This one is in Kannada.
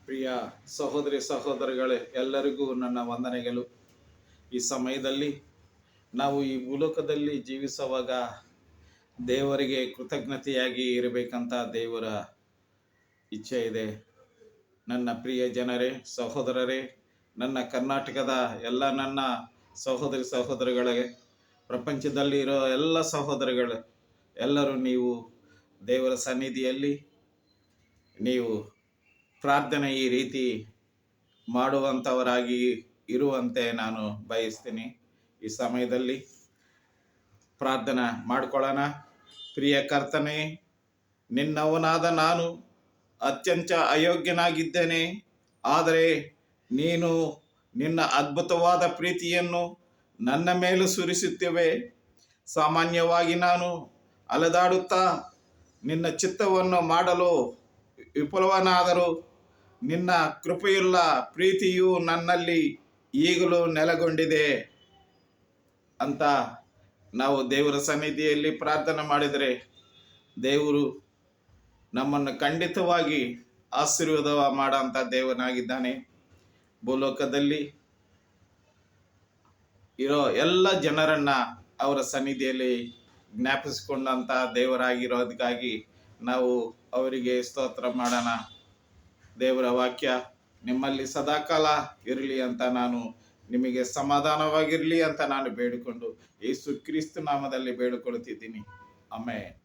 ಪ್ರಿಯ ಸಹೋದರಿ ಸಹೋದರಿಗಳೇ, ಎಲ್ಲರಿಗೂ ನನ್ನ ವಂದನೆಗಳು. ಈ ಸಮಯದಲ್ಲಿ ನಾವು ಈ ಭೂಲೋಕದಲ್ಲಿ ಜೀವಿಸುವಾಗ ದೇವರಿಗೆ ಕೃತಜ್ಞತೆಯಾಗಿ ಇರಬೇಕಂತ ದೇವರ ಇಚ್ಛೆ ಇದೆ. ನನ್ನ ಪ್ರಿಯ ಜನರೇ, ಸಹೋದರರೇ, ನನ್ನ ಕರ್ನಾಟಕದ ಎಲ್ಲ ನನ್ನ ಸಹೋದರಿ ಸಹೋದರಿಗಳಿಗೆ, ಪ್ರಪಂಚದಲ್ಲಿ ಇರೋ ಎಲ್ಲ ಸಹೋದರಿಗಳು ಎಲ್ಲರೂ ನೀವು ದೇವರ ಸನ್ನಿಧಿಯಲ್ಲಿ ನೀವು ಪ್ರಾರ್ಥನೆ ಈ ರೀತಿ ಮಾಡುವಂಥವರಾಗಿ ಇರುವಂತೆ ನಾನು ಬಯಸ್ತೀನಿ. ಈ ಸಮಯದಲ್ಲಿ ಪ್ರಾರ್ಥನೆ ಮಾಡಿಕೊಳ್ಳೋಣ. ಪ್ರಿಯ ಕರ್ತನೇ, ನಿನ್ನವನಾದ ನಾನು ಅತ್ಯಂತ ಅಯೋಗ್ಯನಾಗಿದ್ದೇನೆ. ಆದರೆ ನೀನು ನಿನ್ನ ಅದ್ಭುತವಾದ ಪ್ರೀತಿಯನ್ನು ನನ್ನ ಮೇಲೂ ಸುರಿಸುತ್ತೇವೆ. ಸಾಮಾನ್ಯವಾಗಿ ನಾನು ಅಲೆದಾಡುತ್ತಾ ನಿನ್ನ ಚಿತ್ತವನ್ನು ಮಾಡಲು ವಿಫಲವನಾದರೂ ನಿನ್ನ ಕೃಪೆಯುಳ್ಳ ಪ್ರೀತಿಯು ನನ್ನಲ್ಲಿ ಈಗಲೂ ನೆಲೆಗೊಂಡಿದೆ ಅಂತ ನಾವು ದೇವರ ಸನ್ನಿಧಿಯಲ್ಲಿ ಪ್ರಾರ್ಥನೆ ಮಾಡಿದರೆ ದೇವರು ನಮ್ಮನ್ನು ಖಂಡಿತವಾಗಿ ಆಶೀರ್ವಾದ ಮಾಡೋಂಥ ದೇವನಾಗಿದ್ದಾನೆ. ಭೂಲೋಕದಲ್ಲಿ ಇರೋ ಎಲ್ಲ ಜನರನ್ನು ಅವರ ಸನ್ನಿಧಿಯಲ್ಲಿ ಜ್ಞಾಪಿಸಿಕೊಂಡಂಥ ದೇವರಾಗಿರೋದಕ್ಕಾಗಿ ನಾವು ಅವರಿಗೆ ಸ್ತೋತ್ರ ಮಾಡೋಣ. ದೇವರ ವಾಕ್ಯ ನಿಮ್ಮಲ್ಲಿ ಸದಾಕಾಲ ಇರಲಿ ಅಂತ ನಾನು ನಿಮಗೆ ಸಮಾಧಾನವಾಗಿರಲಿ ಅಂತ ನಾನು ಬೇಡಿಕೊಂಡು ಯೇಸು ಕ್ರಿಸ್ತ ನಾಮದಲ್ಲಿ ಬೇಡಿಕೊಳ್ಳುತ್ತಿದ್ದೀನಿ. ಆಮೆನ್.